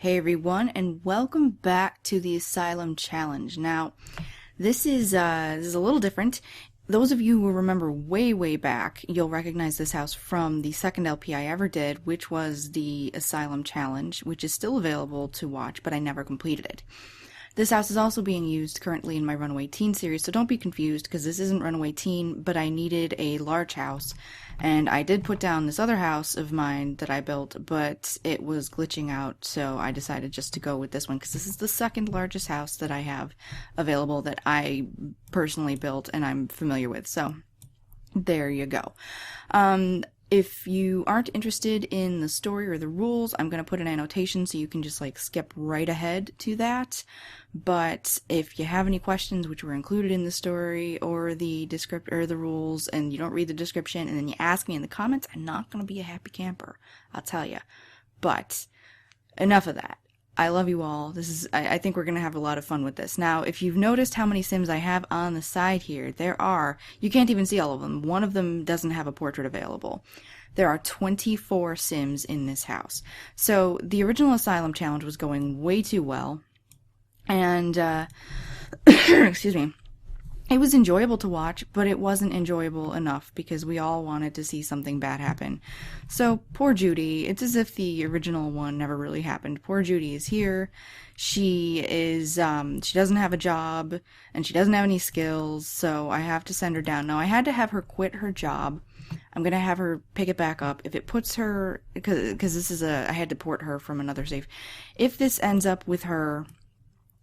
Hey everyone, and welcome back to the Asylum challenge. Now, this is a little different. Those of you who remember way back, you'll recognize this house from the second LP I ever did, which was the Asylum challenge, which is still available to watch, but I never completed it. This house is also being used currently in my Runaway Teen series, so don't be confused, because this isn't Runaway Teen, but I needed a large house, and I did put down this other house of mine that I built, but it was glitching out, so I decided just to go with this one, because this is the second largest house that I have available that I personally built and I'm familiar with, so there you go. If you aren't interested in the story or the rules, I'm going to put an annotation so you can just like skip right ahead to that. But if you have any questions which were included in the story or the rules, and you don't read the description and then you ask me in the comments, I'm not going to be a happy camper, I'll tell you. But enough of that. I love you all. I think we're going to have a lot of fun with this. Now, if you've noticed how many Sims I have on the side here, you can't even see all of them. One of them doesn't have a portrait available. There are 24 Sims in this house. So, the original Asylum challenge was going way too well. And, excuse me. It was enjoyable to watch, but it wasn't enjoyable enough because we all wanted to see something bad happen. So, poor Judy, it's as if the original one never really happened. Poor Judy is here. She doesn't have a job, and she doesn't have any skills, so I have to send her down. Now, I had to have her quit her job. I'm gonna have her pick it back up. If it puts her, because I had to port her from another save. If this ends up with her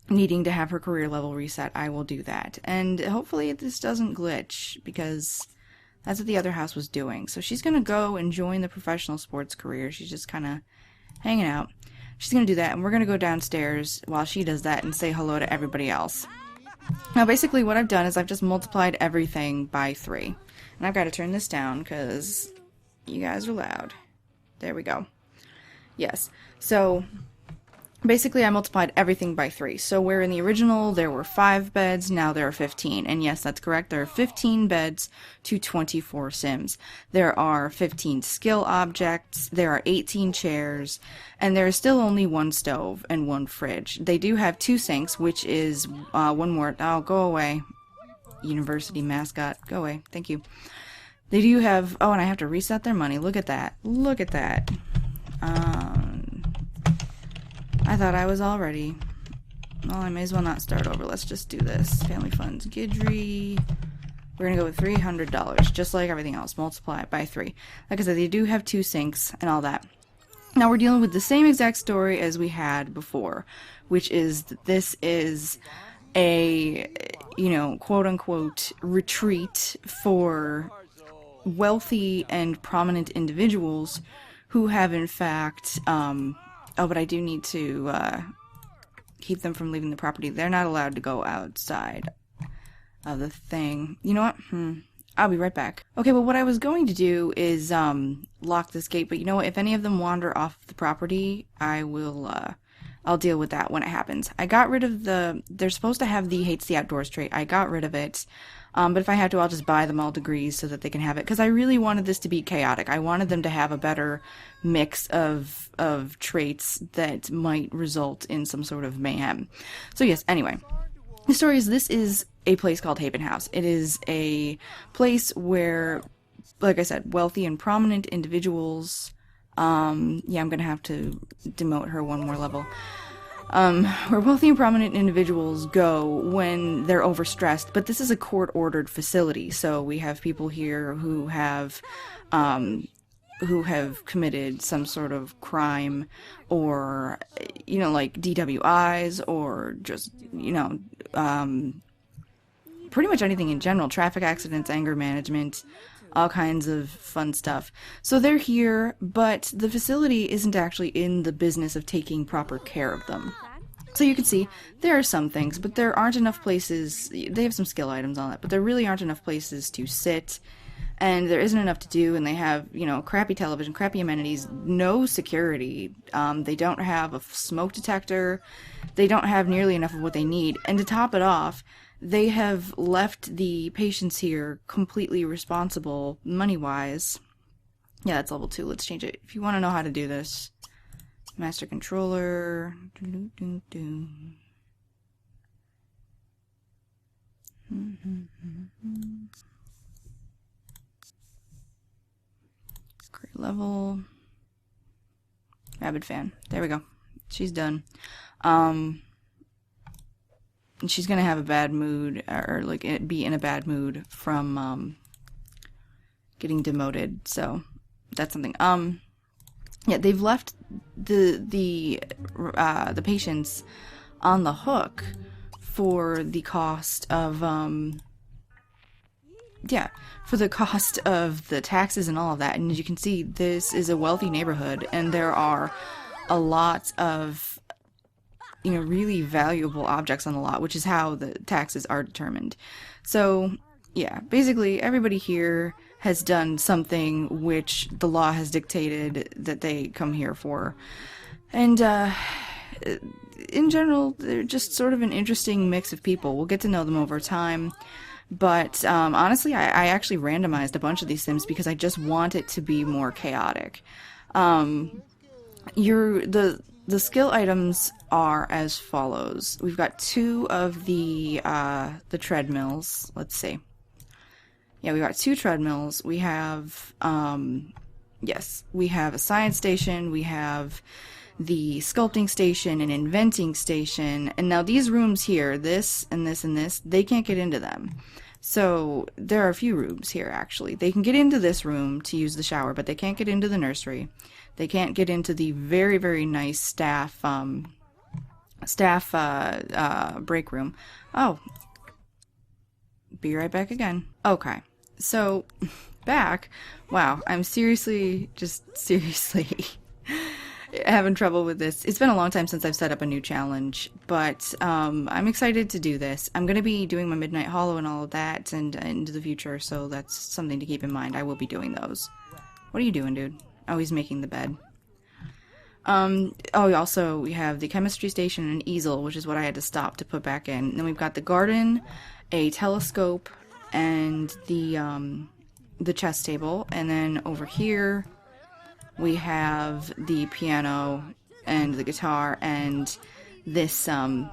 needing to have her career level reset, I will do that. And hopefully this doesn't glitch, because that's what the other house was doing. So she's going to go and join the professional sports career. She's just kind of hanging out. She's going to do that, and we're going to go downstairs while she does that and say hello to everybody else. Now basically what I've done is I've just multiplied everything by 3. And I've got to turn this down because you guys are loud. There we go. Yes. So basically, I multiplied everything by 3. So where in the original there were 5 beds, now there are 15. And yes, that's correct. There are 15 beds to 24 Sims. There are 15 skill objects. There are 18 chairs. And there is still only 1 stove and 1 fridge. They do have 2 sinks, which is one more. Oh, go away. University mascot. Go away. Thank you. They do have. Oh, and I have to reset their money. Look at that. Look at that. I thought I was all ready. Well, I may as well not start over. Let's just do this. Family funds, Gidry. We're gonna go with $300, just like everything else. Multiply it by 3. Like I said, they do have 2 sinks and all that. Now we're dealing with the same exact story as we had before, which is that this is a, quote-unquote retreat for wealthy and prominent individuals who have in fact, oh, but I do need to keep them from leaving the property. They're not allowed to go outside of the thing. You know what? I'll be right back. Okay, well, what I was going to do is lock this gate, but you know what? If any of them wander off the property, I'll deal with that when it happens. I got rid of they're supposed to have the hates the outdoors trait. I got rid of it. But if I have to, I'll just buy them all degrees so that they can have it. Because I really wanted this to be chaotic. I wanted them to have a better mix of traits that might result in some sort of mayhem. So yes, anyway. The story is, this is a place called Haven House. It is a place where, like I said, wealthy and prominent individuals, yeah, I'm going to have to demote her one more level. Where wealthy and prominent individuals go when they're overstressed, but this is a court-ordered facility, so we have people here who have committed some sort of crime, or, like DWIs, or just, pretty much anything in general, traffic accidents, anger management, all kinds of fun stuff. So they're here, but the facility isn't actually in the business of taking proper care of them. So you can see, there are some things, but there aren't enough places. They have some skill items on it, but there really aren't enough places to sit, and there isn't enough to do, and they have, crappy television, crappy amenities, no security. They don't have a smoke detector. They don't have nearly enough of what they need, and to top it off, they have left the patients here completely responsible, money-wise. Yeah, that's level 2. Let's change it. If you want to know how to do this, Master controller. Create level. Rabid fan. There we go. She's done. She's gonna have a bad mood, or like be in a bad mood from getting demoted. So that's something. Yeah, they've left the patients on the hook for the cost of for the cost of the taxes and all of that. And as you can see, this is a wealthy neighborhood, and there are a lot of really valuable objects on the lot, which is how the taxes are determined. So yeah, basically everybody here has done something which the law has dictated that they come here for. And in general, they're just sort of an interesting mix of people. We'll get to know them over time. But honestly, I actually randomized a bunch of these Sims because I just want it to be more chaotic. The skill items are as follows. We've got 2 of the treadmills. Let's see. Yeah, we got 2 treadmills. We have we have a science station. We have the sculpting station, an inventing station, and now these rooms here, this and this and this, they can't get into them. So there are a few rooms here actually. They can get into this room to use the shower, but they can't get into the nursery. They can't get into the very, very nice staff break room. Oh, be right back again. Okay, so back. Wow, I'm seriously having trouble with this. It's been a long time since I've set up a new challenge, but I'm excited to do this. I'm going to be doing my Midnight Hollow and all of that and into the future, so that's something to keep in mind. I will be doing those. What are you doing, dude? Oh, he's making the bed. Also, we have the chemistry station and an easel, which is what I had to stop to put back in. And then we've got the garden, a telescope, and the chess table. And then over here, we have the piano and the guitar and this, the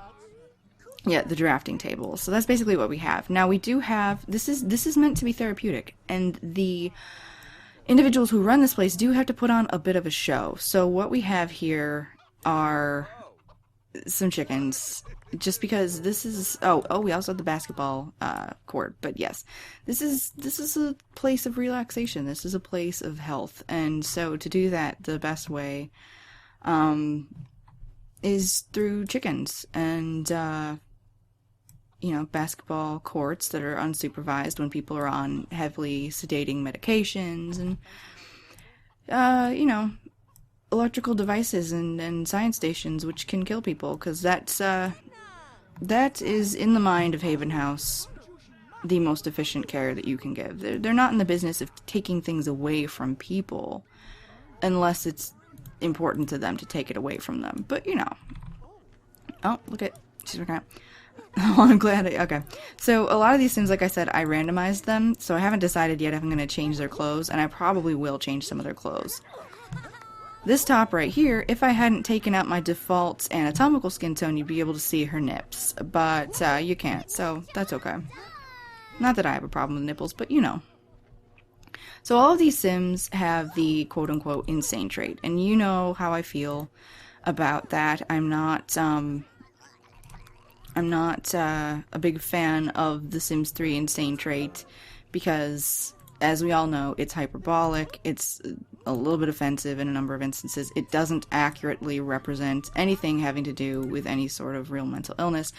drafting table. So that's basically what we have. Now we do have, this is meant to be therapeutic, and the individuals who run this place do have to put on a bit of a show. So what we have here are some chickens, just because this is, we also have the basketball court, but yes, this is a place of relaxation. This is a place of health, and so to do that, the best way is through chickens and basketball courts that are unsupervised when people are on heavily sedating medications, and electrical devices and science stations which can kill people, because that is, in the mind of Haven House, the most efficient care that you can give. They're not in the business of taking things away from people unless it's important to them to take it away from them. But oh, look at, she's working out. Oh, I'm glad. Okay. So a lot of these Sims, like I said, I randomized them, so I haven't decided yet if I'm going to change their clothes, and I probably will change some of their clothes. This top right here, if I hadn't taken out my default anatomical skin tone, you'd be able to see her nips, but you can't, so that's okay. Not that I have a problem with nipples, but So all of these Sims have the quote-unquote insane trait, and you know how I feel about that. I'm not a big fan of the Sims 3 insane trait because, as we all know, it's hyperbolic, it's a little bit offensive in a number of instances, it doesn't accurately represent anything having to do with any sort of real mental illness.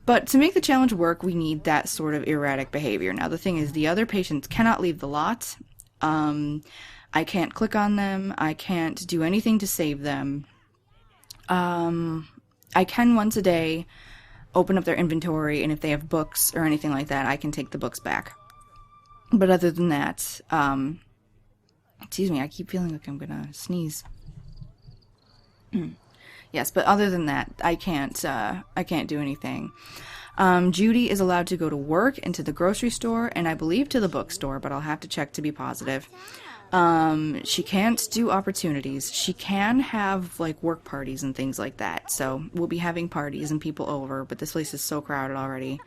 But to make the challenge work, we need that sort of erratic behavior. Now, the thing is, the other patients cannot leave the lot. I can't click on them. I can't do anything to save them. I can once a day open up their inventory, and if they have books or anything like that, I can take the books back. But other than that, excuse me, I keep feeling like I'm gonna sneeze. Yes, but other than that, I can't do anything. Judy is allowed to go to work and to the grocery store, and I believe to the bookstore, but I'll have to check to be positive. She can't do opportunities. She can have like work parties and things like that. So we'll be having parties and people over, but this place is so crowded already.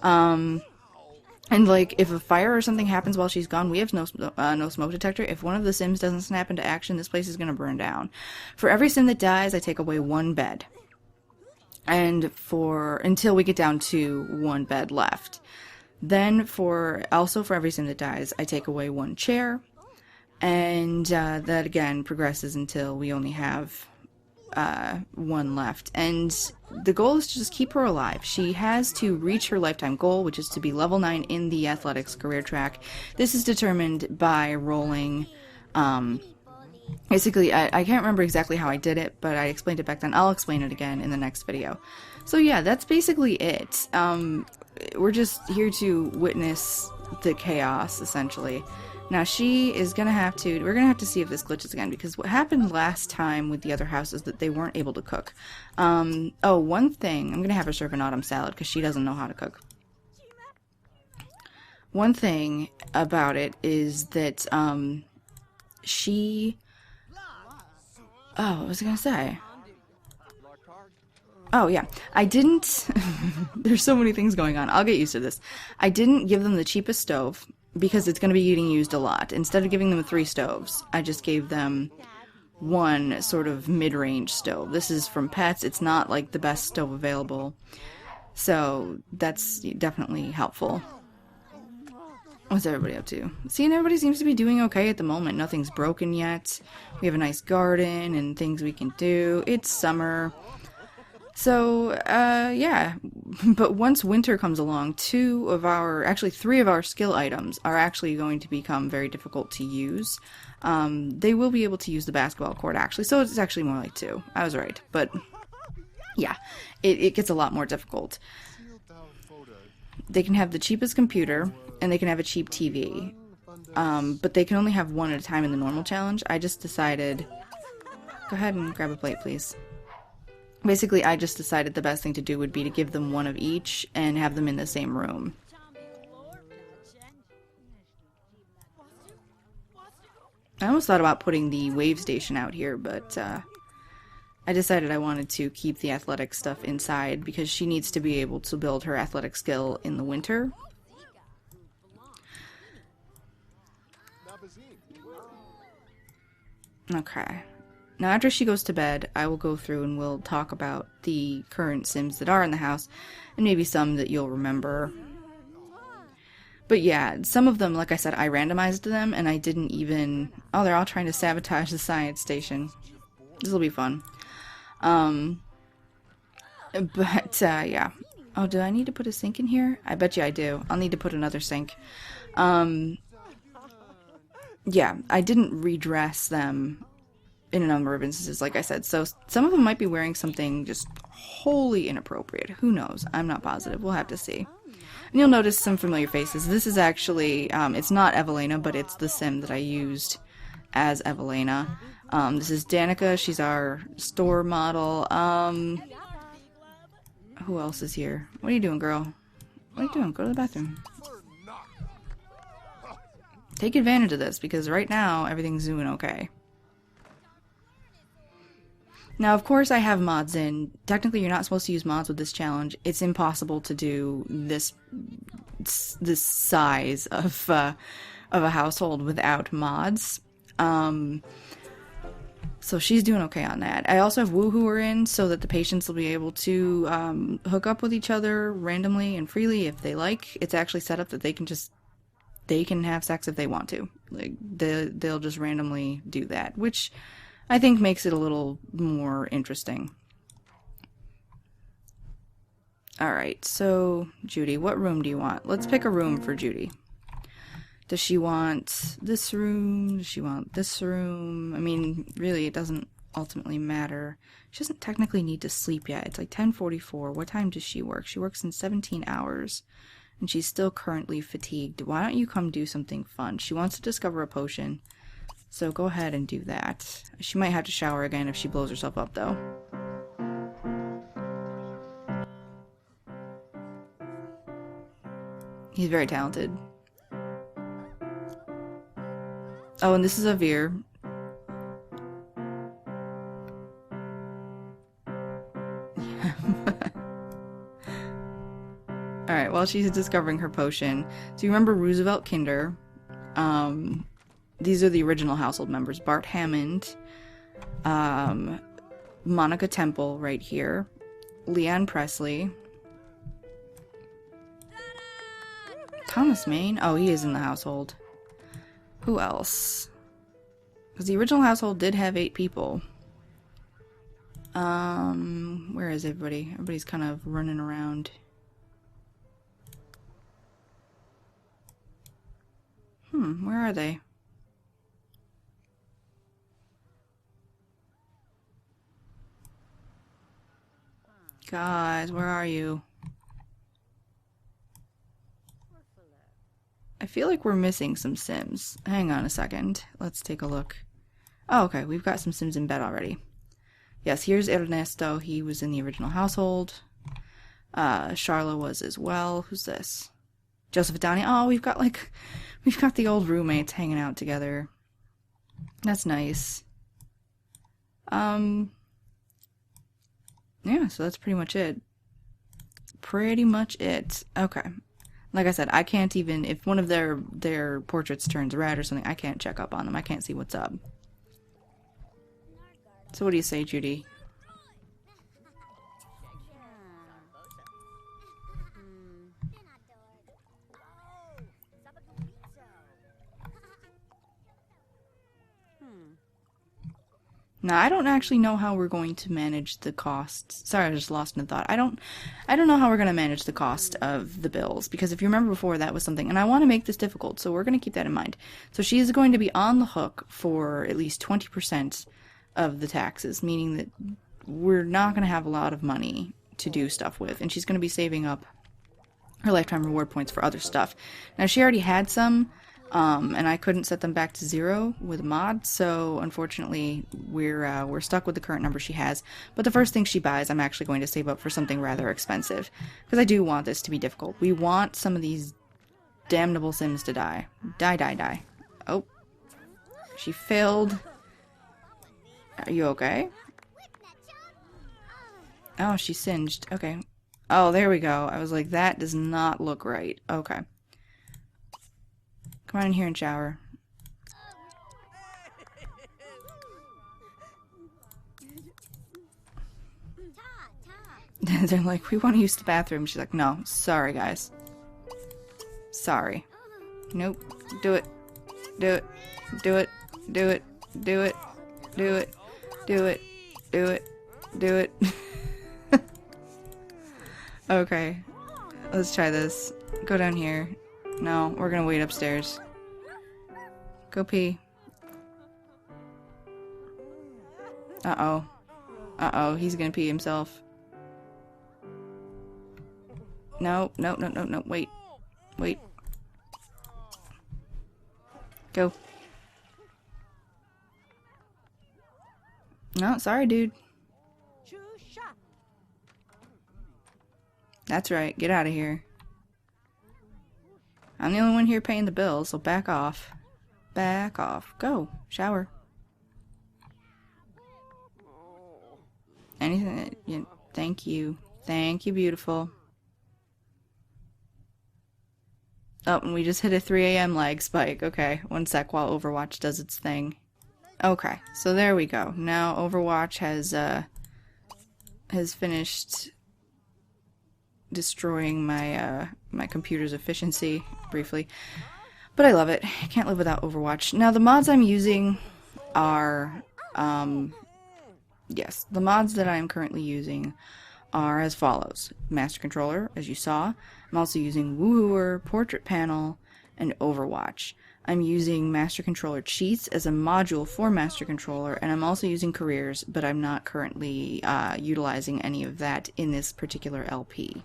And like if a fire or something happens while she's gone, we have no smoke detector. If one of the Sims doesn't snap into action, this place is gonna burn down. For every Sim that dies, I take away one bed. And until we get down to one bed left. Then for every Sim that dies, I take away one chair. And that again progresses until we only have one left. And the goal is to just keep her alive. She has to reach her lifetime goal, which is to be level 9 in the athletics career track. This is determined by rolling. Basically, I can't remember exactly how I did it, but I explained it back then. I'll explain it again in the next video. So yeah, that's basically it. We're just here to witness the chaos, essentially. Now we're gonna have to see if this glitches again, because what happened last time with the other house is that they weren't able to cook. Oh, one thing, I'm gonna have her serve an autumn salad, because she doesn't know how to cook. One thing about it is that, oh, what was I gonna say? Oh, yeah. I didn't... There's so many things going on. I'll get used to this. I didn't give them the cheapest stove, because it's going to be getting used a lot. Instead of giving them 3 stoves, I just gave them one sort of mid-range stove. This is from Pets. It's not, like, the best stove available. So, that's definitely helpful. What's everybody up to? Seeing everybody seems to be doing okay at the moment. Nothing's broken yet. We have a nice garden and things we can do. It's summer. So, yeah. But once winter comes along, 3 of our skill items are actually going to become very difficult to use. They will be able to use the basketball court, actually. So it's actually more like 2. I was right. But, yeah. It gets a lot more difficult. They can have the cheapest computer, and they can have a cheap TV. But they can only have one at a time in the normal challenge. I just decided... Go ahead and grab a plate, please. Basically, I just decided the best thing to do would be to give them one of each and have them in the same room. I almost thought about putting the wave station out here, but I decided I wanted to keep the athletic stuff inside because she needs to be able to build her athletic skill in the winter. Okay. Now, after she goes to bed, I will go through and we'll talk about the current Sims that are in the house, and maybe some that you'll remember. But yeah, some of them, like I said, I randomized them, and I didn't even... Oh, they're all trying to sabotage the science station. This will be fun. Yeah. Oh, do I need to put a sink in here? I bet you I do. I'll need to put another sink. Yeah, I didn't redress them in a number of instances, like I said. So some of them might be wearing something just wholly inappropriate. Who knows? I'm not positive. We'll have to see. And you'll notice some familiar faces. This is actually, it's not Evelina, but it's the Sim that I used as Evelina. This is Danica. She's our store model. Who else is here? What are you doing, girl? What are you doing? Go to the bathroom. Take advantage of this, because right now, everything's doing okay. Now, of course, I have mods in. Technically, you're not supposed to use mods with this challenge. It's impossible to do this size of a household without mods. So she's doing okay on that. I also have Woohooer in so that the patients will be able to hook up with each other randomly and freely if they like. It's actually set up that they can have sex if they want to. Like they'll just randomly do that, which I think makes it a little more interesting. Alright, so Judy, what room do you want? Let's pick a room for Judy. Does she want this room? Does she want this room? I mean, really, it doesn't ultimately matter. She doesn't technically need to sleep yet. It's like 10:44. What time does she work? She works in 17 hours. And she's still currently fatigued. Why don't you come do something fun? She wants to discover a potion. So go ahead and do that. She might have to shower again if she blows herself up, though. He's very talented. Oh, and this is a Veer. Alright, while she's discovering her potion. So you remember Roosevelt Kinder. These are the original household members. Bart Hammond. Monica Temple right here. Leanne Presley. Thomas Maine? Oh, he is in the household. Who else? Because the original household did have 8 people. Where is everybody? Everybody's kind of running around. Where are they? Guys, where are you? I feel like we're missing some Sims. Hang on a second. Let's take a look. Oh, okay. We've got some Sims in bed already. Yes, here's Ernesto. He was in the original household. Charla was as well. Who's this? Joseph Downey. Oh, we've got the old roommates hanging out together. That's nice. Yeah, so that's pretty much it. Pretty much it. Okay. Like I said, I can't even, if one of their portraits turns red or something, I can't check up on them. I can't see what's up. So what do you say, Judy? Now, I don't actually know how we're going to manage the costs. Sorry, I just lost in thought. I don't know how we're going to manage the cost of the bills, because if you remember before, that was something, and I want to make this difficult, so we're going to keep that in mind. So she is going to be on the hook for at least 20% of the taxes, meaning that we're not going to have a lot of money to do stuff with, and she's going to be saving up her lifetime reward points for other stuff. Now, she already had some, and I couldn't set them back to 0 with a mod, so unfortunately we're stuck with the current number she has. But the first thing she buys, I'm actually going to save up for something rather expensive, because I do want this to be difficult. We want some of these damnable Sims to die. Die. Oh. She failed. Are you okay? Oh, she singed. Okay. Oh, there we go. I was like, that does not look right. Okay. Come on in here and shower. They're like, we want to use the bathroom. She's like, no, sorry, guys. Sorry. Nope. Do it. Do it. Do it. Do it. Do it. Do it. Do it. Do it. Do it. Okay. Let's try this. Go down here. No, we're gonna wait upstairs. Go pee. Uh-oh. Uh-oh, he's gonna pee himself. No, wait. Wait. Go. No, sorry, dude. That's right, get out of here. I'm the only one here paying the bills, so back off. Back off. Go. Shower. Anything that... Yeah, thank you. Thank you, beautiful. Oh, and we just hit a 3 a.m. lag spike. Okay, one sec while Overwatch does its thing. Okay, so there we go. Now Overwatch has finished destroying my my computer's efficiency briefly, but I love it. I can't live without Overwatch. Now the mods I'm using are yes, the mods that I'm currently using are as follows: Master Controller, as you saw. I'm also using Woohooer, Portrait Panel, and Overwatch. I'm using Master Controller Cheats as a module for Master Controller, and I'm also using Careers, but I'm not currently utilizing any of that in this particular LP.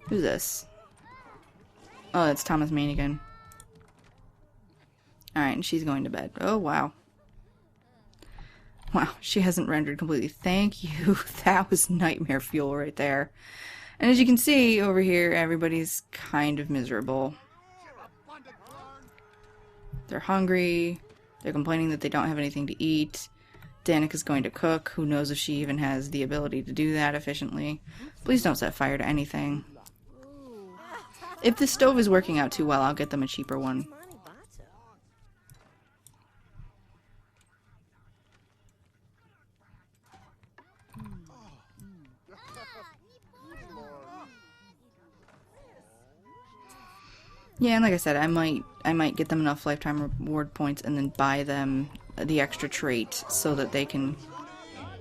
Who's this? Oh, that's Thomas Maine again. Alright, and she's going to bed. Oh, wow. Wow, she hasn't rendered completely. Thank you. That was nightmare fuel right there. And as you can see over here, everybody's kind of miserable. They're hungry. They're complaining that they don't have anything to eat. Danica's going to cook. Who knows if she even has the ability to do that efficiently. Please don't set fire to anything. If the stove is working out too well, I'll get them a cheaper one. Yeah, and like I said, I might get them enough lifetime reward points and then buy them the extra trait so that they can...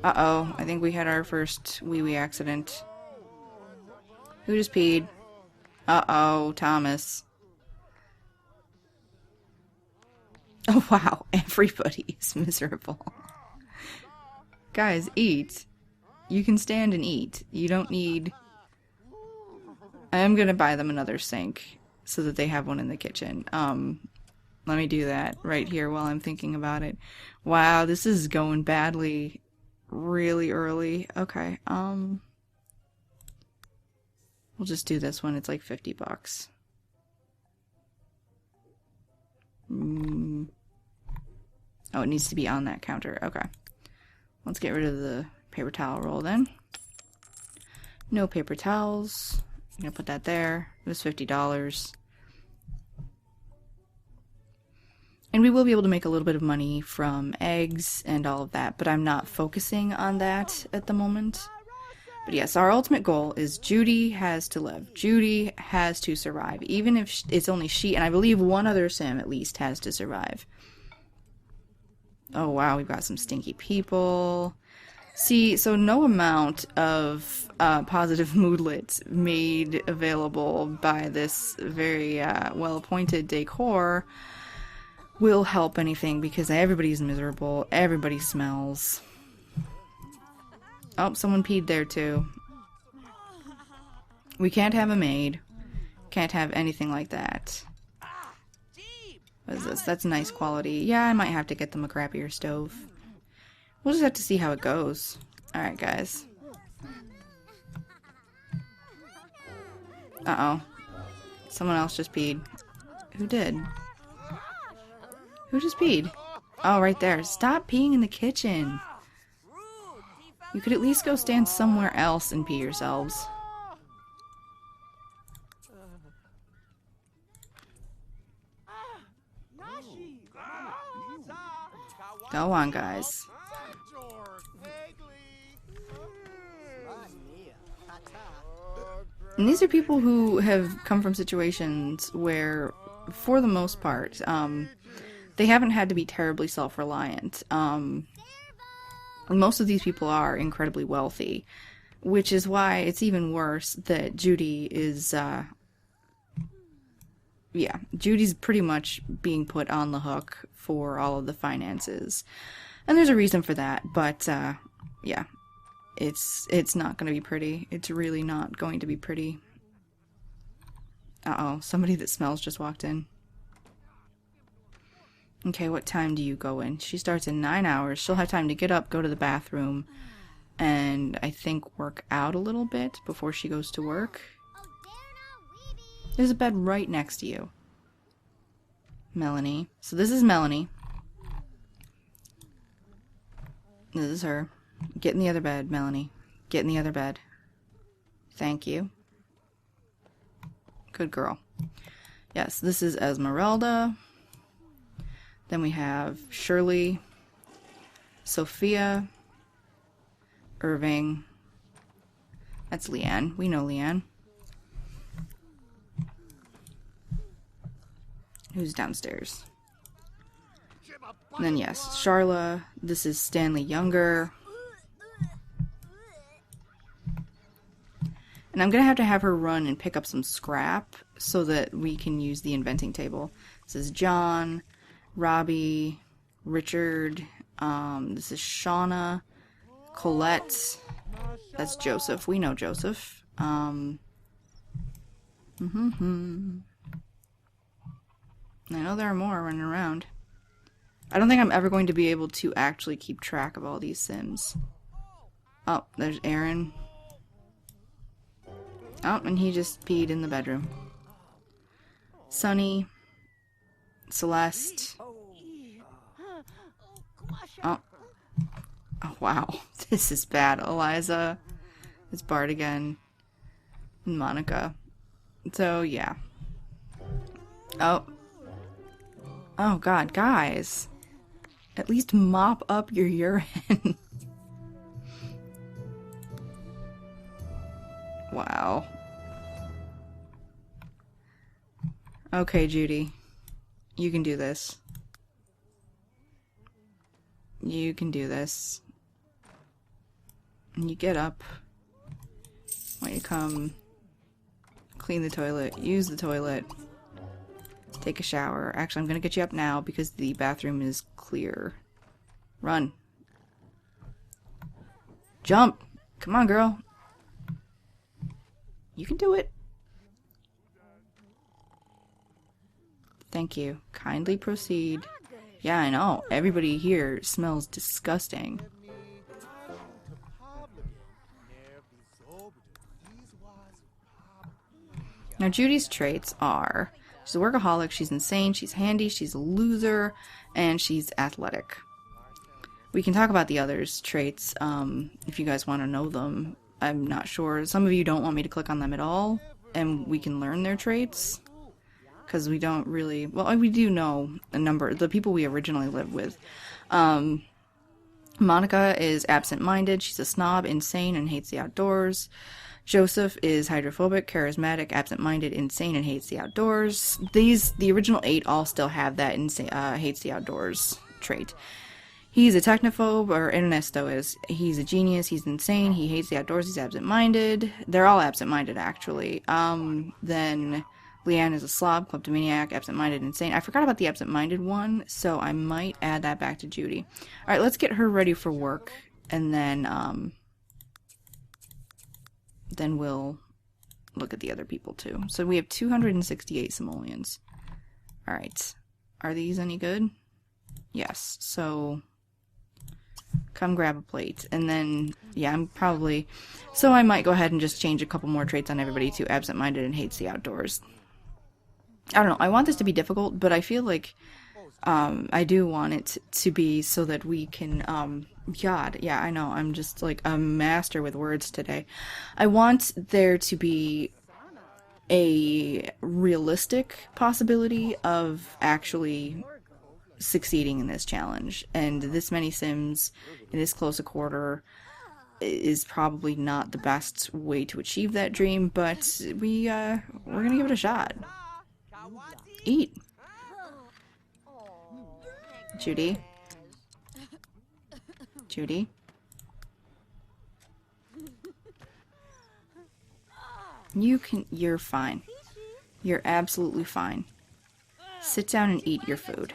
Uh-oh, I think we had our first wee-wee accident. Who just peed? Uh-oh, Thomas. Oh wow, everybody is miserable. Guys, eat. You can stand and eat. You don't need... I am gonna buy them another sink so that they have one in the kitchen. Let me do that right here while I'm thinking about it. Wow, this is going badly really early. Okay, we'll just do this one. It's like 50 bucks. Oh, it needs to be on that counter. Okay. Let's get rid of the paper towel roll then. No paper towels. I'm gonna put that there. It was $50. And we will be able to make a little bit of money from eggs and all of that, but I'm not focusing on that at the moment. But yes, our ultimate goal is Judy has to live. Judy has to survive. Even if it's only she, and I believe one other sim at least has to survive. Oh wow, we've got some stinky people. See, so no amount of positive moodlets made available by this very well-appointed decor will help anything, because everybody's miserable, everybody smells. Oh, someone peed there too. We can't have a maid. Can't have anything like that. What is this? That's nice quality. Yeah, I might have to get them a crappier stove. We'll just have to see how it goes. Alright, guys. Uh-oh. Someone else just peed. Who did? Who just peed? Oh, right there. Stop peeing in the kitchen. You could at least go stand somewhere else and pee yourselves. Go on, guys. And these are people who have come from situations where, for the most part, they haven't had to be terribly self-reliant. Most of these people are incredibly wealthy, which is why it's even worse that Judy is, yeah, Judy's pretty much being put on the hook for all of the finances. And there's a reason for that, but, yeah, it's not going to be pretty. It's really not going to be pretty. Uh-oh, somebody that smells just walked in. Okay, what time do you go in? She starts in 9 hours. She'll have time to get up, go to the bathroom, and I think work out a little bit before she goes to work. There's a bed right next to you. Melanie. So this is Melanie. This is her. Get in the other bed, Melanie. Get in the other bed. Thank you. Good girl. Yes, this is Esmeralda. Then we have Shirley, Sophia, Irving. That's Leanne. We know Leanne. Who's downstairs? And then yes, Charla. This is Stanley Younger. And I'm going to have her run and pick up some scrap so that we can use the inventing table. This is John, Robbie, Richard, this is Shauna, Colette, that's Joseph. We know Joseph. I know there are more running around. I don't think I'm ever going to be able to actually keep track of all these Sims. Oh, there's Aaron. Oh, and he just peed in the bedroom. Sunny. Celeste. Oh. Oh, wow. This is bad. Eliza. It's Bart again. And Monica. So, yeah. Oh. Oh, God. Guys. At least mop up your urine. Wow. Okay, Judy. You can do this. You can do this. And you get up. Why you come clean the toilet, use the toilet, take a shower. Actually, I'm gonna get you up now because the bathroom is clear. Run. Jump! Come on, girl. You can do it. Thank you. Kindly proceed. Yeah, I know. Everybody here smells disgusting. Now, Judy's traits are, she's a workaholic, she's insane, she's handy, she's a loser, and she's athletic. We can talk about the others' traits if you guys want to know them. I'm not sure. Some of you don't want me to click on them at all, and we can learn their traits. Because we don't really... Well, we do know a number... The people we originally lived with. Monica is absent-minded. She's a snob, insane, and hates the outdoors. Joseph is hydrophobic, charismatic, absent-minded, insane, and hates the outdoors. The original 8 all still have that hates the outdoors trait. He's a technophobe, or Ernesto is. He's a genius, he's insane, he hates the outdoors, he's absent-minded. They're all absent-minded, actually. Then... Leanne is a slob, kleptomaniac, absent-minded, insane. I forgot about the absent-minded one, so I might add that back to Judy. Alright, let's get her ready for work, and then we'll look at the other people, too. So we have 268 simoleons. Alright. Are these any good? Yes. So, come grab a plate. And then, yeah, I'm probably... So I might go ahead and just change a couple more traits on everybody to absent-minded and hates the outdoors. I don't know, I want this to be difficult, but I feel like I do want it to be so that we can, God, yeah, I know, I'm just like a master with words today. I want there to be a realistic possibility of actually succeeding in this challenge, and this many Sims in this close a quarter is probably not the best way to achieve that dream, but we're gonna give it a shot. Eat. Judy. Judy. You're fine. You're absolutely fine. Sit down and eat your food.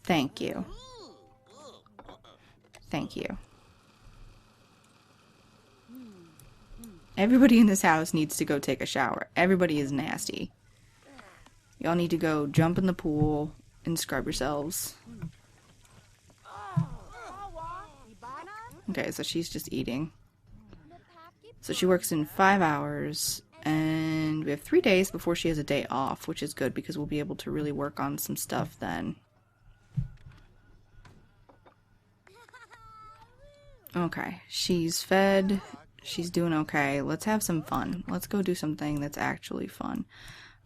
Thank you. Thank you. Everybody in this house needs to go take a shower. Everybody is nasty. Y'all need to go jump in the pool and scrub yourselves. Okay, so she's just eating. So she works in 5 hours, and we have 3 days before she has a day off, which is good because we'll be able to really work on some stuff then. Okay, she's fed. She's doing okay. Let's have some fun. Let's go do something that's actually fun.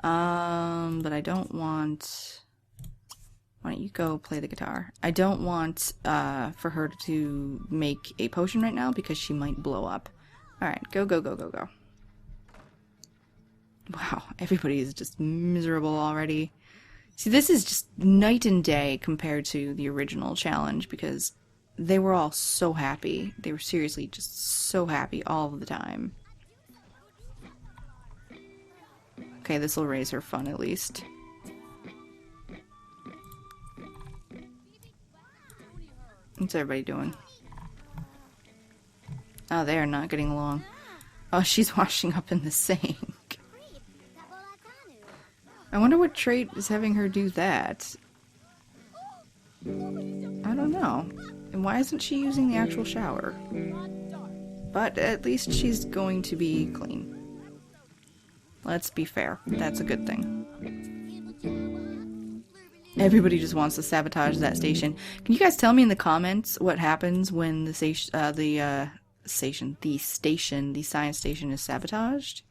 But I don't want... Why don't you go play the guitar? I don't want, for her to make a potion right now because she might blow up. Alright, go, go, go, go, go. Wow, everybody is just miserable already. See, this is just night and day compared to the original challenge because they were all so happy. They were seriously just so happy all the time. Okay, this will raise her fun at least. What's everybody doing? Oh, they are not getting along. Oh, she's washing up in the sink. I wonder what trait is having her do that. I don't know. And why isn't she using the actual shower? But at least she's going to be clean. Let's be fair. That's a good thing. Everybody just wants to sabotage that station. Can you guys tell me in the comments what happens when the science station is sabotaged?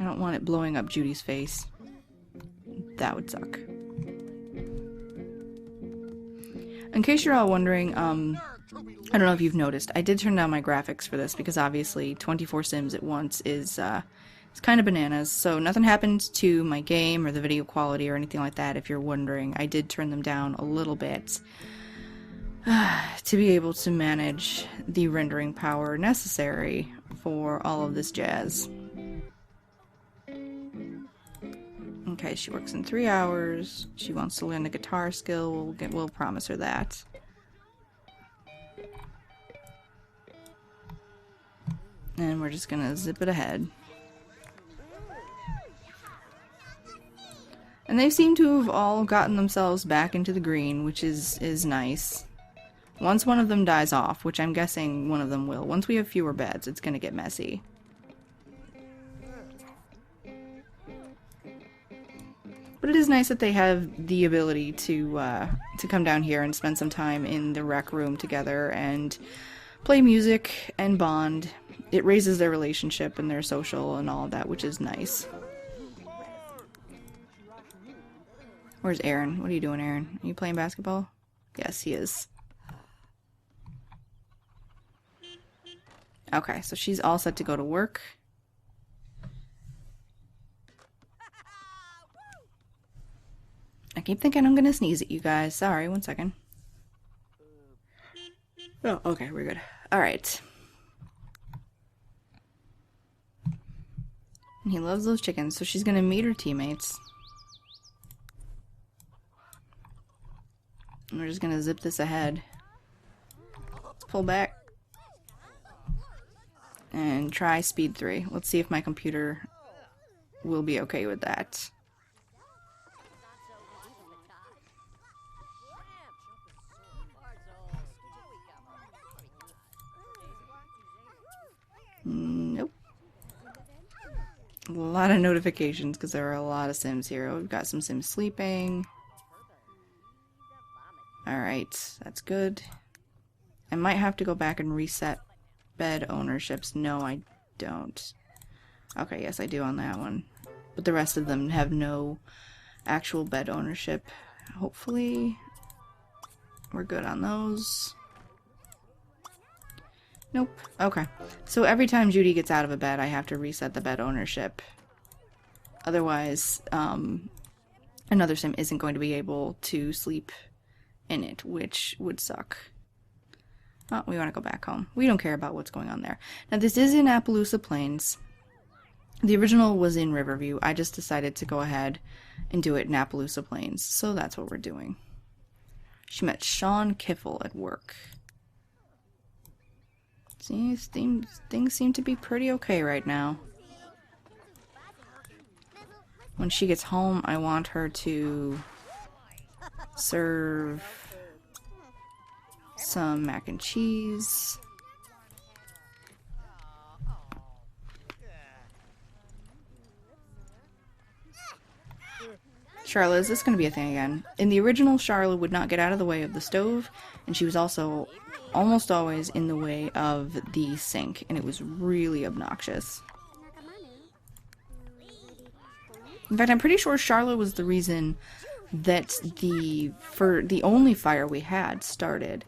I don't want it blowing up Judy's face. That would suck. In case you're all wondering, I don't know if you've noticed, I did turn down my graphics for this because obviously 24 Sims at once is it's kind of bananas. So nothing happened to my game or the video quality or anything like that if you're wondering. I did turn them down a little bit to be able to manage the rendering power necessary for all of this jazz. Okay, she works in 3 hours. She wants to learn the guitar skill. We'll promise her that. And we're just gonna zip it ahead. And they seem to have all gotten themselves back into the green, which is nice. Once one of them dies off, which I'm guessing one of them will, once we have fewer beds, it's gonna get messy. But it is nice that they have the ability to come down here and spend some time in the rec room together and play music and bond. It raises their relationship and their social and all of that, which is nice. Where's Aaron? What are you doing, Aaron? Are you playing basketball? Yes, he is. Okay, so she's all set to go to work. I keep thinking I'm gonna sneeze at you guys. Sorry, one second. Oh, okay, we're good. Alright. And he loves those chickens, so she's gonna meet her teammates. And we're just gonna zip this ahead. Let's pull back. And try speed 3. Let's see if my computer will be okay with that. Nope. A lot of notifications because there are a lot of Sims here. We've got some Sims sleeping. Alright, that's good. I might have to go back and reset bed ownerships. No, I don't. Okay, yes, I do on that one. But the rest of them have no actual bed ownership. Hopefully, we're good on those. Nope. Okay. So every time Judy gets out of a bed, I have to reset the bed ownership. Otherwise, another Sim isn't going to be able to sleep in it, which would suck. Oh, we want to go back home. We don't care about what's going on there. Now, this is in Appaloosa Plains. The original was in Riverview. I just decided to go ahead and do it in Appaloosa Plains, so that's what we're doing. She met Sean Kiffle at work. See, things seem to be pretty okay right now. When she gets home, I want her to serve some mac and cheese. Charlotte, is this going to be a thing again? In the original, Charlotte would not get out of the way of the stove, and she was also almost always in the way of the sink, and it was really obnoxious. In fact, I'm pretty sure Charlotte was the reason that the only fire we had started.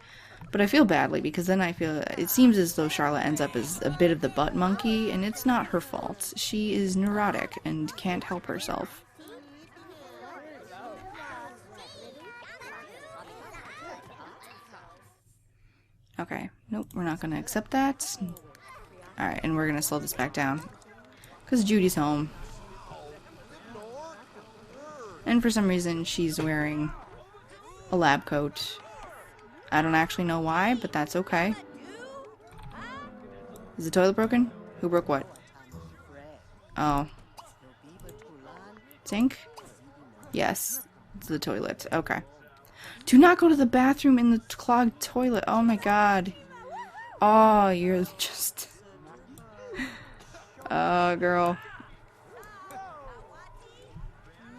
But I feel badly because then I feel it seems as though Charlotte ends up as a bit of the butt monkey, and it's not her fault. She is neurotic and can't help herself. Okay, nope, we're not going to accept that. Alright, and we're going to slow this back down. Because Judy's home. And for some reason, she's wearing a lab coat. I don't actually know why, but that's okay. Is the toilet broken? Who broke what? Oh. Sink? Yes, it's the toilet. Okay. Do not go to the bathroom in the clogged toilet. Oh my god. Oh, you're just... Oh, girl.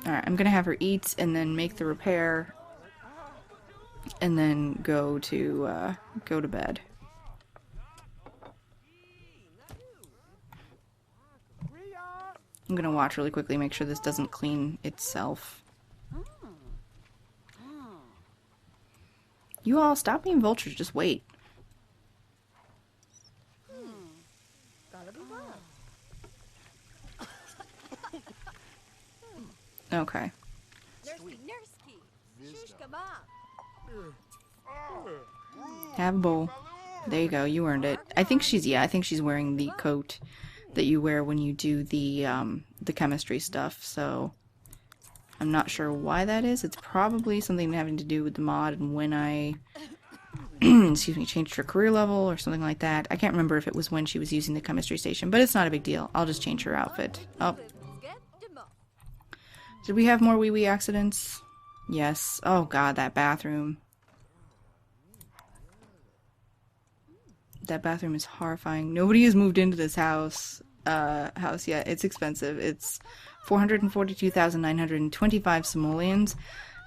Alright, I'm gonna have her eat and then make the repair. And then go to bed. I'm gonna watch really quickly, make sure this doesn't clean itself. You all, stop being vultures, just wait. Okay. Have a bowl. There you go, you earned it. I think she's wearing the coat that you wear when you do the chemistry stuff, so I'm not sure why that is. It's probably something having to do with the mod and when I excuse me, changed her career level or something like that. I can't remember if it was when she was using the chemistry station, but it's not a big deal. I'll just change her outfit. Oh. Did we have more wee-wee accidents? Yes. Oh god, that bathroom. That bathroom is horrifying. Nobody has moved into this house yet. It's expensive. It's 442,925 simoleons,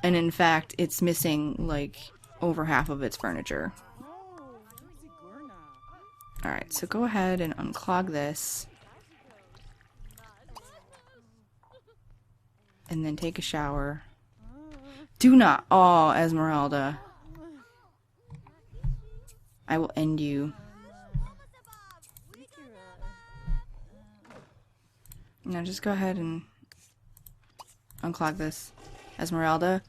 and in fact, it's missing like over half of its furniture. Alright, so go ahead and unclog this. And then take a shower. Do not! Oh, Esmeralda. I will end you. Now just go ahead and unclog this. Esmeralda.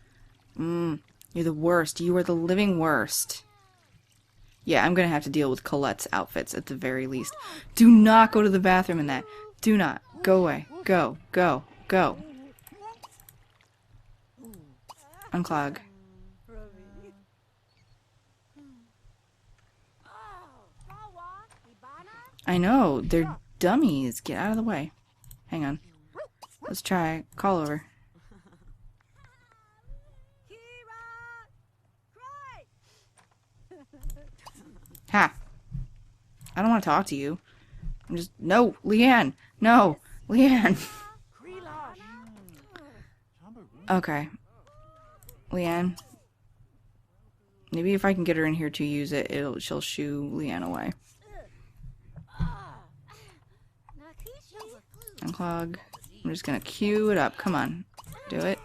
You're the worst. You are the living worst. Yeah, I'm gonna have to deal with Colette's outfits at the very least. Do not go to the bathroom in that. Do not. Go away. Go. Go. Go. Unclog. I know, they're dummies. Get out of the way. Hang on. Let's try call over. Ha! I don't want to talk to you. I'm just... No! Leanne! No! Leanne! Okay. Leanne. Maybe if I can get her in here to use it, she'll shoo Leanne away. Unclog. I'm just gonna cue it up. Come on. Do it.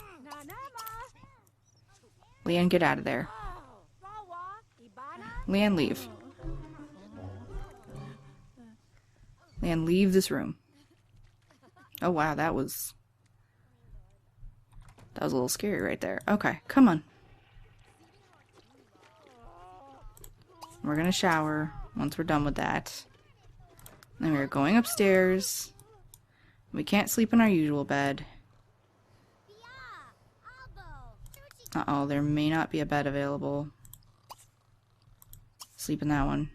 Leanne, get out of there. Leanne, leave. Leanne, leave this room. Oh wow, that was a little scary right there. Okay, come on. We're gonna shower once we're done with that. Then we're going upstairs. We can't sleep in our usual bed. Uh-oh, there may not be a bed available. Sleep in that one.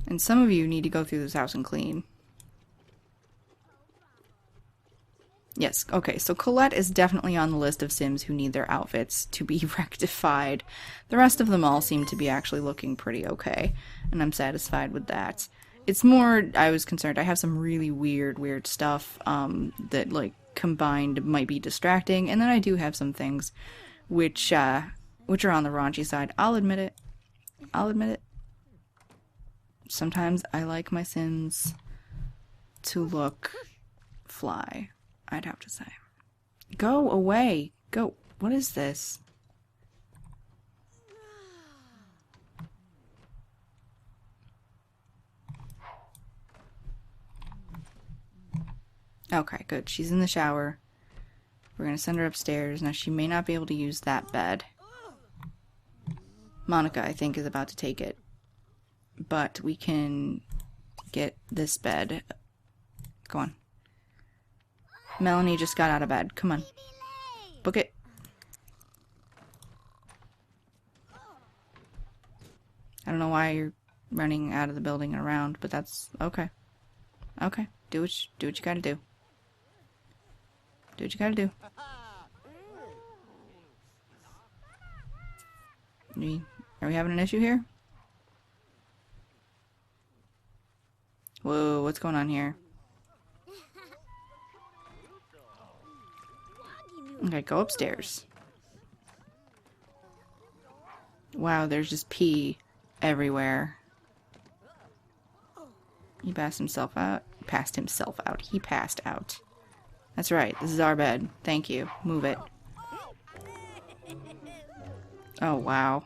And some of you need to go through this house and clean. Yes, okay, so Colette is definitely on the list of Sims who need their outfits to be rectified. The rest of them all seem to be actually looking pretty okay, and I'm satisfied with that. It's more, I was concerned, I have some really weird stuff that, like, combined might be distracting, and then I do have some things which are on the raunchy side. I'll admit it. I'll admit it. Sometimes I like my Sims to look fly, I'd have to say. Go away! Go! What is this? Okay, good. She's in the shower. We're gonna send her upstairs. Now, she may not be able to use that bed. Monica, I think, is about to take it. But we can get this bed. Go on. Melanie just got out of bed. Come on. Book it. I don't know why you're running out of the building and around, but that's okay. Okay. Do what you gotta do. Do what you gotta do. Are we having an issue here? Whoa, what's going on here? Okay, go upstairs. Wow, there's just pee everywhere. He passed himself out. He passed out. That's right, this is our bed. Thank you. Move it. Oh, wow.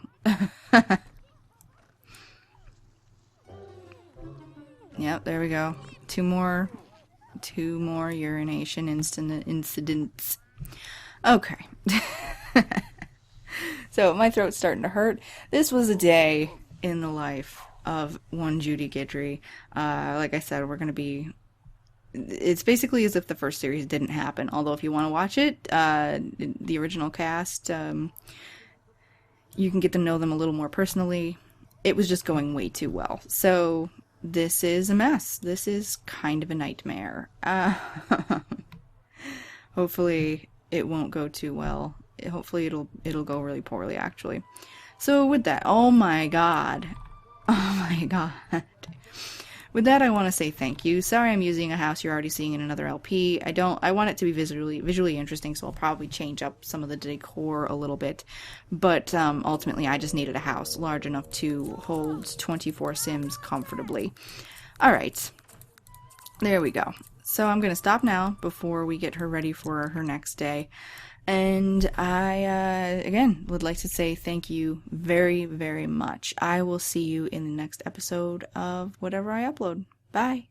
Yep, there we go. Two more urination incidents. Okay. So my throat's starting to hurt. This was a day in the life of one Judy Guidry. Like I said, we're gonna be. It's basically as if the first series didn't happen. Although if you want to watch it, the original cast, you can get to know them a little more personally. It was just going way too well. So this is a mess. This is kind of a nightmare. Hopefully it won't go too well. Hopefully it'll go really poorly, actually. So with that, oh my god. With that, I want to say thank you. Sorry I'm using a house you're already seeing in another LP. I want it to be visually interesting, so I'll probably change up some of the decor a little bit. But ultimately, I just needed a house large enough to hold 24 Sims comfortably. Alright. There we go. So I'm going to stop now before we get her ready for her next day. And I, again, would like to say thank you very, very much. I will see you in the next episode of whatever I upload. Bye!